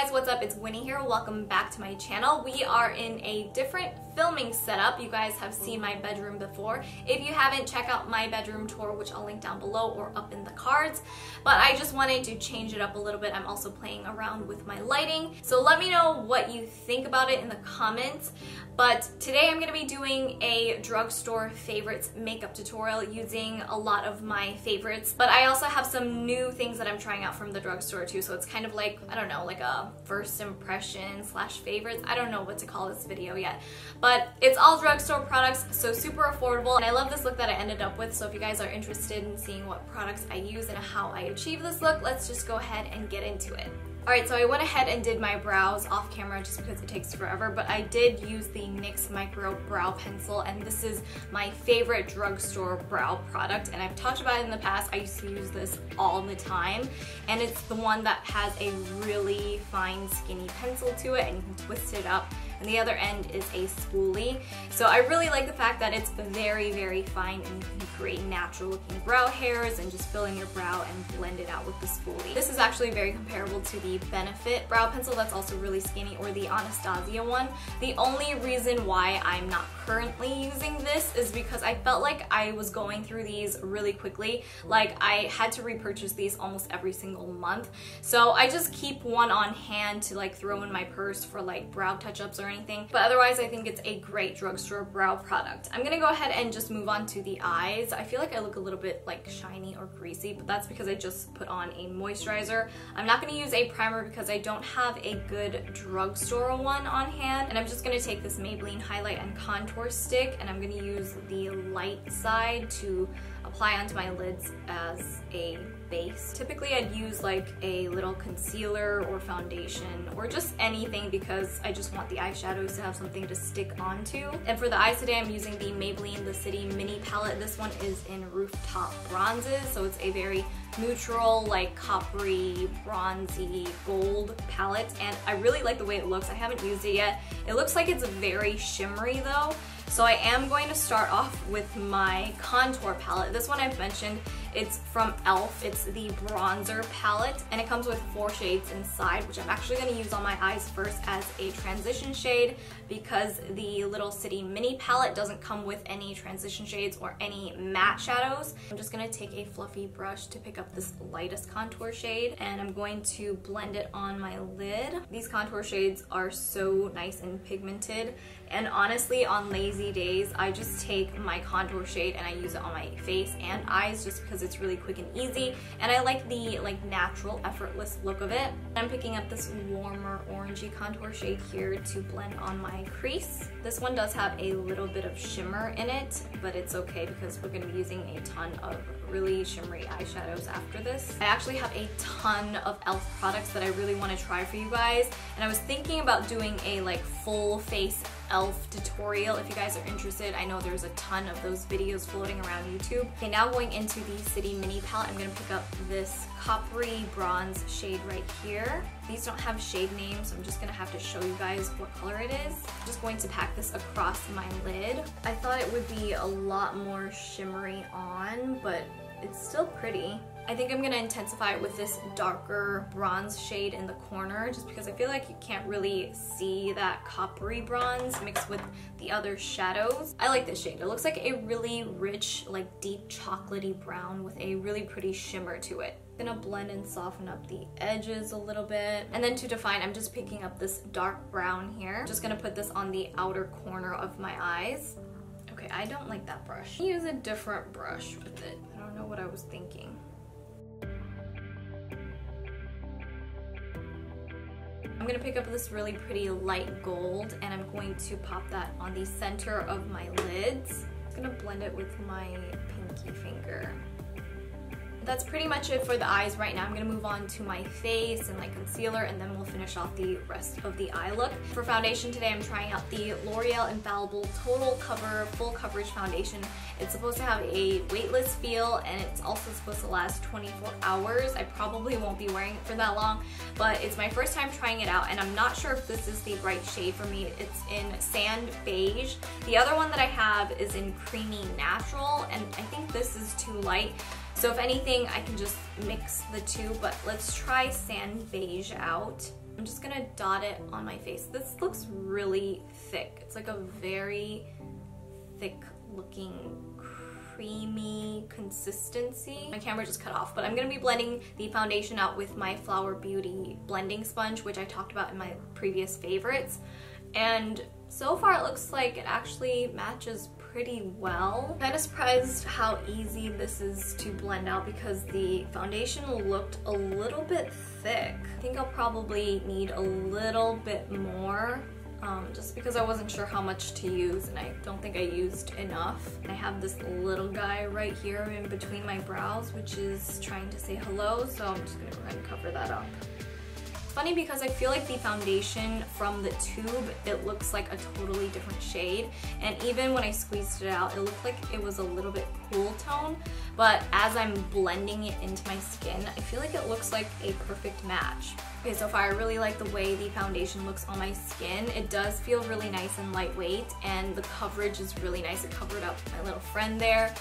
guys, what's up? It's Winnie here. Welcome back to my channel. We are in a different filming setup. You guys have seen my bedroom before. If you haven't, check out my bedroom tour, which I'll link down below or up in the cards. But I just wanted to change it up a little bit. I'm also playing around with my lighting. So let me know what you think about it in the comments. But today I'm going to be doing a drugstore favorites makeup tutorial using a lot of my favorites. But I also have some new things that I'm trying out from the drugstore too. So it's kind of like, I don't know, like a first impression / favorites. I don't know what to call this video yet. But it's all drugstore products, so super affordable. And I love this look that I ended up with. So if you guys are interested in seeing what products I use and how I achieve this look, let's just go ahead and get into it. Alright, so I went ahead and did my brows off camera just because it takes forever, but I did use the NYX Micro Brow Pencil, and this is my favorite drugstore brow product, and I've talked about it in the past. I used to use this all the time, and it's the one that has a really fine skinny pencil to it, and you can twist it up, and the other end is a spoolie. So I really like the fact that it's very, very fine, and you can create natural looking brow hairs and just fill in your brow and blend it out with the spoolie. This is actually very comparable to the Benefit brow pencil that's also really skinny, or the Anastasia one. The only reason why I'm not currently using this is because I felt like I was going through these really quickly. Like, I had to repurchase these almost every single month. So I just keep one on hand to like throw in my purse for like brow touch-ups or anything. But otherwise, I think it's a great drugstore brow product. I'm gonna go ahead and just move on to the eyes. I feel like I look a little bit like shiny or greasy, but that's because I just put on a moisturizer. I'm not gonna use a primer because I don't have a good drugstore one on hand. And I'm just gonna take this Maybelline Highlight and Contour stick, and I'm gonna use the light side to apply onto my lids as a base. Typically I'd use like a little concealer or foundation or just anything because I just want the eyeshadows to have something to stick onto. And for the eyes today, I'm using the Maybelline The City Mini Palette. This one is in Rooftop Bronzes, so it's a very neutral, like coppery, bronzy, gold palette, and I really like the way it looks. I haven't used it yet. It looks like it's very shimmery though. So I am going to start off with my contour palette. This one I've mentioned, it's from E.L.F. It's the bronzer palette, and it comes with 4 shades inside, which I'm actually going to use on my eyes first as a transition shade because the Little City Mini palette doesn't come with any transition shades or any matte shadows. I'm just going to take a fluffy brush to pick up this lightest contour shade, and I'm going to blend it on my lid. These contour shades are so nice and pigmented, and honestly, on lazy days, I just take my contour shade and I use it on my face and eyes just because it's really quick and easy, and I like the natural, effortless look of it. I'm picking up this warmer orangey contour shade here to blend on my crease. This one does have a little bit of shimmer in it, but it's okay because we're going to be using a ton of really shimmery eyeshadows after this. I actually have a ton of E.L.F. products that I really want to try for you guys, and I was thinking about doing a full face E.L.F. tutorial if you guys are interested. I know there's a ton of those videos floating around YouTube. Okay, now going into the City Mini palette, I'm going to pick up this coppery bronze shade right here. These don't have shade names, so I'm just going to have to show you guys what color it is. I'm just going to pack this across my lid. I thought it would be a lot more shimmery on, but it's still pretty. I think I'm going to intensify it with this darker bronze shade in the corner just because I feel like you can't really see that coppery bronze mixed with the other shadows. I like this shade. It looks like a really rich, deep chocolatey brown with a really pretty shimmer to it. I'm gonna blend and soften up the edges a little bit. And then to define, I'm just picking up this dark brown here. Just gonna put this on the outer corner of my eyes. Okay, I don't like that brush. Use a different brush with it. I don't know what I was thinking. I'm gonna pick up this really pretty light gold, and I'm going to pop that on the center of my lids. I'm gonna blend it with my pinky finger. That's pretty much it for the eyes right now. I'm gonna move on to my face and concealer, and then we'll finish off the rest of the eye look. For foundation today, I'm trying out the L'Oreal Infallible Total Cover Full Coverage Foundation. It's supposed to have a weightless feel, and it's also supposed to last 24 hours. I probably won't be wearing it for that long, but it's my first time trying it out, and I'm not sure if this is the right shade for me. It's in Sand Beige. The other one that I have is in Creamy Natural, and I think this is too light. So if anything, I can just mix the two, but let's try Sand Beige out. I'm just gonna dot it on my face. This looks really thick. It's like a very thick looking creamy consistency. My camera just cut off, but I'm gonna be blending the foundation out with my Flower Beauty blending sponge, which I talked about in my previous favorites. And so far it looks like it actually matches pretty well. I'm kind of surprised how easy this is to blend out because the foundation looked a little bit thick. I think I'll probably need a little bit more just because I wasn't sure how much to use and I don't think I used enough. I have this little guy right here in between my brows which is trying to say hello, so I'm just gonna go ahead and cover that up. Funny because I feel like the foundation from the tube, it looks like a totally different shade, and even when I squeezed it out, it looked like it was a little bit cool tone, but as I'm blending it into my skin, I feel like it looks like a perfect match. Okay, so far I really like the way the foundation looks on my skin. It does feel really nice and lightweight, and the coverage is really nice. It covered up my little friend there,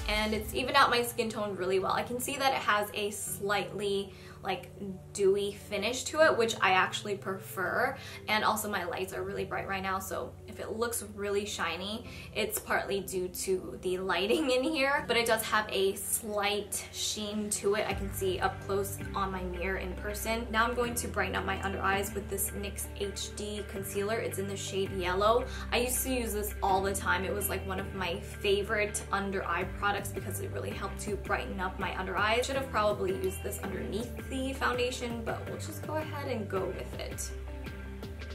and it's evened out my skin tone really well. I can see that it has a slightly like dewy finish to it, which I actually prefer, and also my lights are really bright right now, so if it looks really shiny, it's partly due to the lighting in here, but it does have a slight sheen to it. I can see up close on my mirror in person. Now I'm going to brighten up my under eyes with this NYX HD concealer. It's in the shade Yellow. I used to use this all the time. It was like one of my favorite under eye products because it really helped to brighten up my under eyes. Should have probably used this underneath the foundation, but we'll just go ahead and go with it.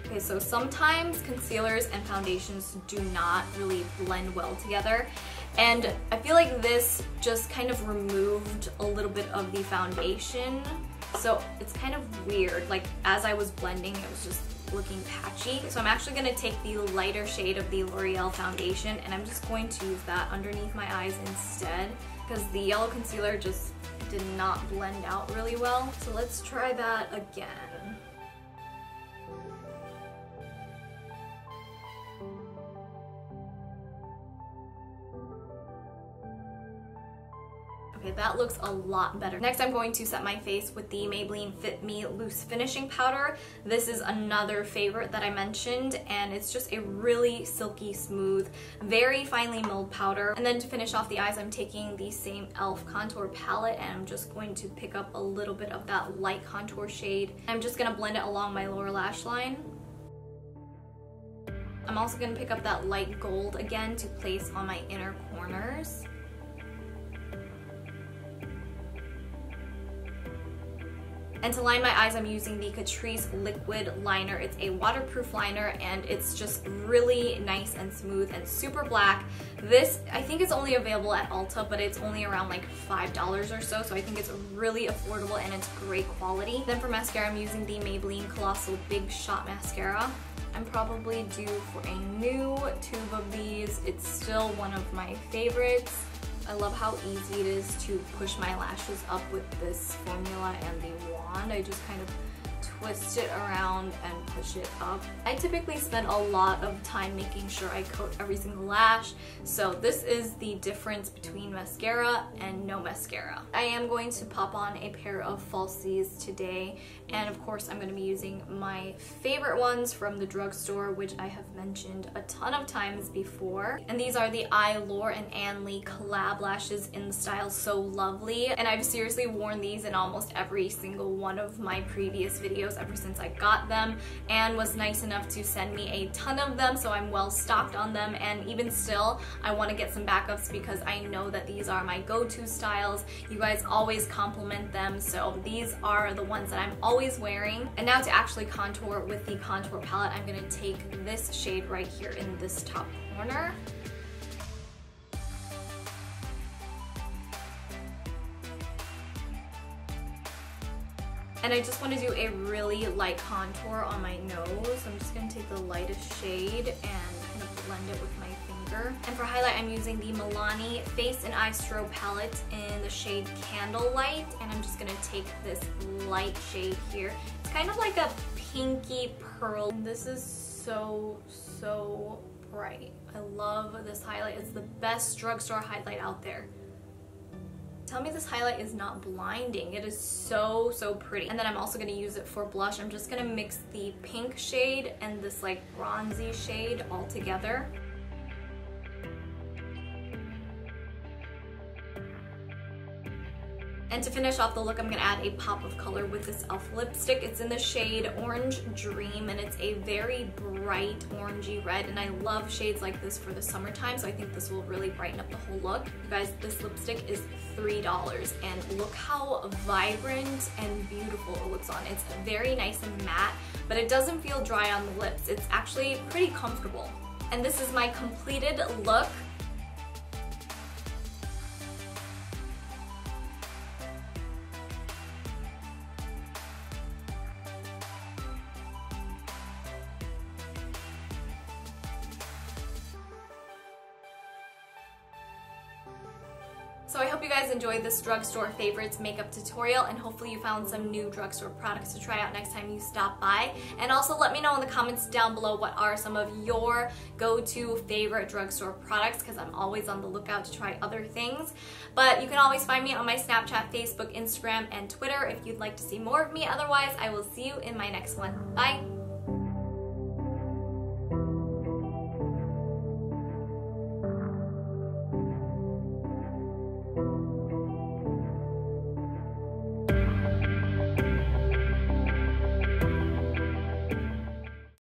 Okay, so sometimes concealers and foundations do not really blend well together, and I feel like this just kind of removed a little bit of the foundation, so it's kind of weird. Like as I was blending, it was just looking patchy. So I'm actually going to take the lighter shade of the L'Oreal foundation, and I'm just going to use that underneath my eyes instead because the yellow concealer just did not blend out really well. So let's try that again. Okay, that looks a lot better. Next, I'm going to set my face with the Maybelline Fit Me Loose Finishing Powder. This is another favorite that I mentioned, and it's just a really silky smooth, very finely milled powder. And then to finish off the eyes, I'm taking the same E.L.F contour palette, and I'm just going to pick up a little bit of that light contour shade. I'm just gonna blend it along my lower lash line. I'm also gonna pick up that light gold again to place on my inner corners. And to line my eyes, I'm using the Catrice Liquid Liner. It's a waterproof liner, and it's just really nice and smooth and super black. This, I think it's only available at Ulta, but it's only around like $5 or so, so I think it's really affordable and it's great quality. Then for mascara, I'm using the Maybelline Colossal Big Shot Mascara. I'm probably due for a new tube of these. It's still one of my favorites. I love how easy it is to push my lashes up with this formula and the wand. I just kind of twist it around and push it up. I typically spend a lot of time making sure I coat every single lash, so this is the difference between mascara and no mascara. I am going to pop on a pair of falsies today, and of course I'm going to be using my favorite ones from the drugstore, which I have mentioned a ton of times before. And these are the Eylure and Ann Lee collab lashes in the style So Lovely, and I've seriously worn these in almost every single one of my previous videos ever since I got them. Anne was nice enough to send me a ton of them, so I'm well stocked on them, and even still I want to get some backups because I know that these are my go-to styles. You guys always compliment them, so these are the ones that I'm always wearing. And now to actually contour with the contour palette, I'm going to take this shade right here in this top corner. And I just want to do a really light contour on my nose. I'm just going to take the lightest shade and kind of blend it with my finger. And for highlight, I'm using the Milani Face and Eye Strobe palette in the shade Candlelight. And I'm just going to take this light shade here. It's kind of like a pinky pearl. This is so bright. I love this highlight. It's the best drugstore highlight out there. Tell me this highlight is not blinding. It is so, so pretty. And then I'm also gonna use it for blush. I'm just gonna mix the pink shade and this like bronzy shade all together. And to finish off the look, I'm gonna add a pop of color with this E.L.F lipstick. It's in the shade Orange Dream, and it's a very bright orangey red, and I love shades like this for the summertime, so I think this will really brighten up the whole look. You guys, this lipstick is $3, and look how vibrant and beautiful it looks on. It's very nice and matte, but it doesn't feel dry on the lips. It's actually pretty comfortable. And this is my completed look. So I hope you guys enjoyed this drugstore favorites makeup tutorial, and hopefully you found some new drugstore products to try out next time you stop by. And also let me know in the comments down below what are some of your go-to favorite drugstore products, because I'm always on the lookout to try other things. But you can always find me on my Snapchat, Facebook, Instagram, and Twitter if you'd like to see more of me. Otherwise, I will see you in my next one. Bye! Thank you.